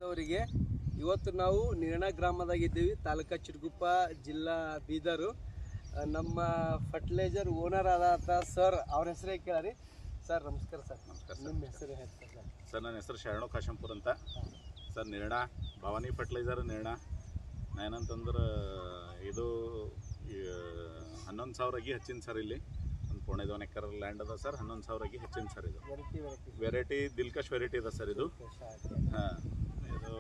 ಅವರಿಗೆ ಇವತ್ತು ನಾವು ನಿರ್ಣ ಗ್ರಾಮದಾಗಿದ್ದೀವಿ, ತಾಲೂಕಾ ಚಿಟಗುಪ್ಪ, ಜಿಲ್ಲಾ ಬೀದರು. ನಮ್ಮ ಫರ್ಟಿಲೈಸರ್ ಓನರ್ ಆದಂಥ ಸರ್ ಅವ್ರ ಹೆಸರೇ ಕೇಳಿ. ಸರ್ ನಮಸ್ಕಾರ. ಸರ್ ನಮಸ್ಕಾರ. ನಿಮ್ಮ ಹೆಸರು ಹೇಳ್ತಾರೆ ಸರ್? ನನ್ನ ಹೆಸರು ಶರಣು ಕಾಶಂಪುರ್ ಅಂತ ಸರ್. ನಿರ್ಣ ಭವಾನಿ ಫರ್ಟಿಲೈಸರ್ ನಿರ್ಣ ಏನಂತಂದ್ರೆ ಇದು 11,000 ಅಗಿ ಹಚ್ಚಿನ ಸರ್. ಇಲ್ಲಿ ಒಂದು 1.5 ಎಕರೆ ಲ್ಯಾಂಡ್ ಅದ ಸರ್. 11,000 ಅಗಿ ಹಚ್ಚಿನ ಸರ್. ಇದು ವೆರೈಟಿ ದಿಲ್ಕಶ್ ವೆರೈಟಿ ಅದ ಸರ್ ಇದು. ಹಾಂ, ಇದು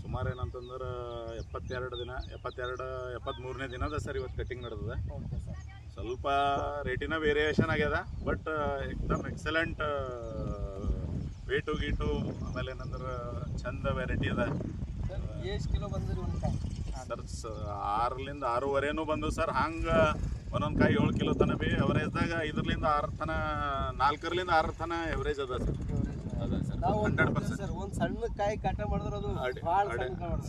ಸುಮಾರು ಏನಂತಂದ್ರೆ 73ನೇ ದಿನ ಅದ ಸರ್. ಇವತ್ತು ಕಟಿಂಗ್ ನಡೆದದ. ಸ್ವಲ್ಪ ರೇಟಿನ ವೇರಿಯೇಷನ್ ಆಗ್ಯದ, ಬಟ್ ಎಕ್ದಮ್ ಎಕ್ಸಲೆಂಟ್ ವೇಟು ಗೀಟು. ಆಮೇಲೆ ಏನಂದ್ರೆ ಚಂದ ವೆರೈಟಿ ಅದ ಎಷ್ಟು ಕಿಲೋ ಬಂದ್ರಿ ಸರ್? 6ರಿಂದ 6.5 ಬಂದು ಸರ್. ಹಂಗೆ ಒಂದೊಂದು ಕಾಯಿ 7 ಕಿಲೋ ತನಕ ಬಿ ಎವರೇಜ್ದಾಗ 5ರಿಂದ 6 ತನ 4ರಿಂದ 6 ತನ ಎವರೇಜ್ ಅದ ಸರ್. ಅದ ಸರ್ 100%. ಒಂದು ಸಣ್ಣ ಕಾಯಿ ಕಟ ಮಾಡಿದ್ರೆ ಅದು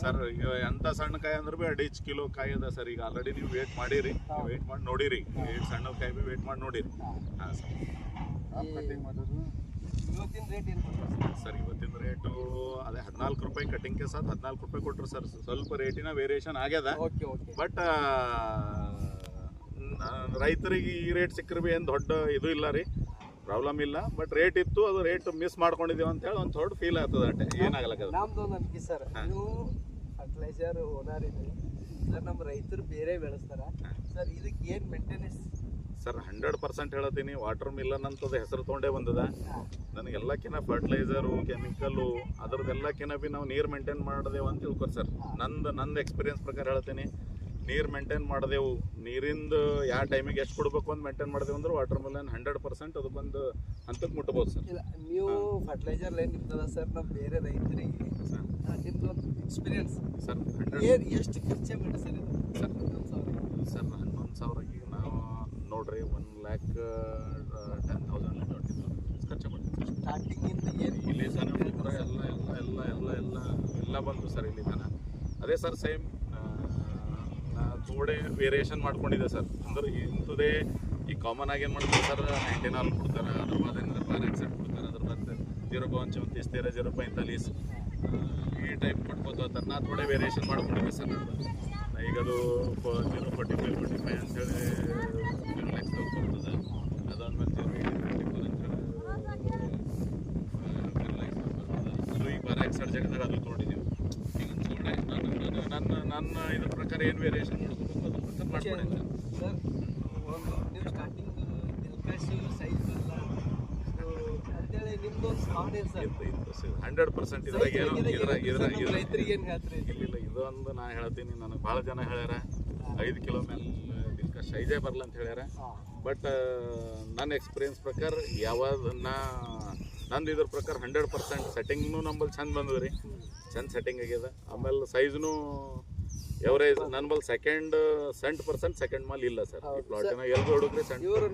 ಸರ್ ಈಗ ಎಂಥ ಸಣ್ಣ ಕಾಯಿ ಅಂದ್ರೆ ಬಿ 2.5 ಕಿಲೋ ಕಾಯಿ ಅದ ಸರ್. ಈಗ ಆಲ್ರೆಡಿ ನೀವು ವೇಟ್ ಮಾಡಿರಿ, ವೇಟ್ ಮಾಡಿ ನೋಡಿರಿ. ಸಣ್ಣ ಕಾಯಿ ಬಿ ವೇಟ್ ಮಾಡಿ ನೋಡಿರಿ. ಹಾಂ ಸರ್. ಇವತ್ತಿನ ರೇಟ್ ಏನು ಸರ್? ಇವತ್ತಿನ ರೇಟು ಅದೇ 14 ರೂಪಾಯಿ ಕಟಿಂಗ್ಗೆ ಸರ್. 14 ರೂಪಾಯಿ ಕೊಟ್ಟರು ಸರ್. ಸ್ವಲ್ಪ ರೇಟಿನ ವೇರಿಯೇಷನ್ ಆಗ್ಯದ, ಬಟ್ ರೈತರಿಗೆ ಈ ರೇಟ್ ಸಿಕ್ಕರೆ ಬಿ ಏನು ದೊಡ್ಡ ಇದು ಇಲ್ಲ ರೀ, ಪ್ರಾಬ್ಲಮ್ ಇಲ್ಲ. ಬಟ್ ರೇಟ್ ಇತ್ತು, ಅದು ರೇಟ್ ಮಿಸ್ ಮಾಡ್ಕೊಂಡಿದ್ದೀವಿ ಅಂತೇಳಿ ಒಂದು ಥೋಡ್ ಫೀಲ್ ಆಗ್ತದೆ ಅಷ್ಟೇ. ಏನಾಗಲ್ಲ. ನಮ್ದು ಒಂದು ನಂಬಿಕೆ ಸರ್, ನೀವು ಫರ್ಟಿಲೈಸರ್ ಓನರ್ ಇದ್ರಿ ಸರ್. ನಮ್ಮ ರೈತರು ಬೇರೆ ಬೆಳೆಸ್ತಾರ ಸರ್. ಇದಕ್ಕೆ ಏನು ಮೇಂಟೆನೆನ್ಸ್ ಸರ್? 100% ಹೇಳ್ತೀನಿ. ವಾಟರ್ ಮಿಲ್ಲನ್ ಅಂತದ ಹೆಸರು ತೊಗೊಂಡೇ ಬಂದದ. ನನಗೆಲ್ಲಕ್ಕಿಂತ ಫರ್ಟಿಲೈಸರು, ಕೆಮಿಕಲ್ಲು, ಅದ್ರದ್ದೆಲ್ಲಕ್ಕಿಂತ ಬಿ ನಾವು ನೀರು ಮೇಂಟೈನ್ ಮಾಡಿದೆವು ಅಂತ ತಿಳ್ಕೊರಿ ಸರ್. ನಂದು ಎಕ್ಸ್ಪೀರಿಯನ್ಸ್ ಪ್ರಕಾರ ಹೇಳ್ತೀನಿ. ನೀರು ಮೇಂಟೈನ್ ಮಾಡಿದೆವು. ನೀರಿಂದು ಯಾವ ಟೈಮಿಗೆ ಎಷ್ಟು ಕೊಡಬೇಕು ಅಂತ ಮೇಂಟೈನ್ ಮಾಡಿದೆವು ಅಂದ್ರೆ ವಾಟರ್ ಮಿಲನ್ 100% ಅದಕ್ಕೊಂದು ಹಂತಕ್ಕೆ ಮುಟ್ಬೋದು ಸರ್. ಇಲ್ಲ, ನೀವು ಫರ್ಟಿಲೈಸರ್ ಲೈನ್ ಇರ್ತದ ಸರ್. ನಮ್ಮ ಬೇರೆ ರೈತರಿಗೆ ನಿಮ್ದು ಒಂದು ಎಕ್ಸ್ಪೀರಿಯನ್ಸ್ ಸರ್. ಎಷ್ಟು ಖರ್ಚೆ ಮಾಡಿ ಸರ್ ಇದು? ಸರ್ 11,000 ನಾವು ನೋಡ್ರಿ 1,10,000 ಖರ್ಚು ಮಾಡ್ತೀವಿ ಸ್ಟಾರ್ಟಿಂಗಿಂದ. ಏನು ಇಲ್ಲಿ ತನ ಗೊಬ್ಬರ ಎಲ್ಲ ಬಂತು ಸರ್ ಇಲ್ಲಿ ತನ. ಅದೇ ಸರ್, ಸೇಮ್ ಥೋಡೆ ವೇರಿಯೇಷನ್ ಮಾಡ್ಕೊಂಡಿದೆ ಸರ್. ಅಂದ್ರೆ ಇಂಥದೇ ಈ ಕಾಮನ್ ಆಗಿ ಏನು ಮಾಡ್ತಾರೆ ಸರ್, 99 ಕೊಡ್ತಾರೆ, ಅದ್ರ ಬಾದ ಏನಾದ್ರೆ ಪ್ಯಾರಾಕ್ಸೈಡ್ ಕೊಡ್ತಾರೆ, ಅದ್ರ ಬಾದ 0.34 0.40 ಈ ಟೈಪ್ ಕೊಟ್ಕೋತ ಹೋಗ್ತಾರೆ. ನಾ ಥೋಡೆ ವೇರಿಯೇಷನ್ ಮಾಡ್ಕೊಂಡಿದ್ದೆ ಸರ್. ಈಗ ಅದು 0.45 ಅಂತೇಳಿ ಲ್ಯಾಕ್ಸ್ದಾಗ ಬರ್ತದೆ. ಅದಾದ್ಮೇಲೆ 0.84 ಅಂತೇಳಿ ಅದು ಈಗ ಪ್ಯಾರಾಕ್ಸೈಡ್ ಜಾಗದಾಗ ಅದು ತೊಗೊಂಡಿದ್ದೀವಿ. ಈಗ ಥೋಡೆ ನನ್ನ ಇದ್ರ ಪ್ರಕಾರ ಏನು ವೇರಿಯೇಷನ್ ಮಾಡ್ಕೋಬೇಕು ಅದ್ರ ಪ್ರಕಾರ ಮಾಡ್ಕೊಂಡಿದ್ದೆ ಸರ್. ಒಂದು ನೀವು ಸ್ಟಾರ್ಟಿಂಗ್ ದಿಲ್ಕಶ್ ಸೈಜ್ ಬರಲ್ಲ ಅಂತೇಳಿ ನಿಮ್ದು ಒಂದು ಸ್ಪಾಟ್ ಇದೆ ಸರ್. 100% ಇದ್ರಾಗ ಏನು ರೈತರಿಗೆ ಏನು ಹೇಳ್ತೀರಿ? ಇಲ್ಲ, ಇದು ಒಂದು ನಾ ಹೇಳ್ತೀನಿ. ನನಗೆ ಭಾಳ ಜನ ಹೇಳ್ಯಾರ 5 ಕಿಲೋ ಮೇಲೆ ದಿಲ್ಕಶ್ ಸೈಜೇ ಬರಲ್ಲ ಅಂತ ಹೇಳ್ಯಾರ. ಬಟ್ ನನ್ನ ಎಕ್ಸ್ಪೀರಿಯನ್ಸ್ ಪ್ರಕಾರ ನಂದು ಇದ್ರ ಪ್ರಕಾರ 100% ಸೆಟ್ಟಿಂಗ್ನು ನಂಬಲ್ಲಿ ಚಂದ ಬಂದದ ರೀ. ಚಂದ ಸೆಟ್ಟಿಂಗ್ ಆಗ್ಯದ. ಆಮೇಲೆ ಸೈಜ್ನು ಎವರೇಜ್. ನನ್ನ ಬಲ್ಲಿ 2% ಸೆಕೆಂಡ್ ಮಾಲ್ ಇಲ್ಲ ಸರ್. ಈ ಪ್ಲಾಟಿನ ಎಲ್ಲಿ ಹುಡುಗ್ರಿ ಸೆಂಟ್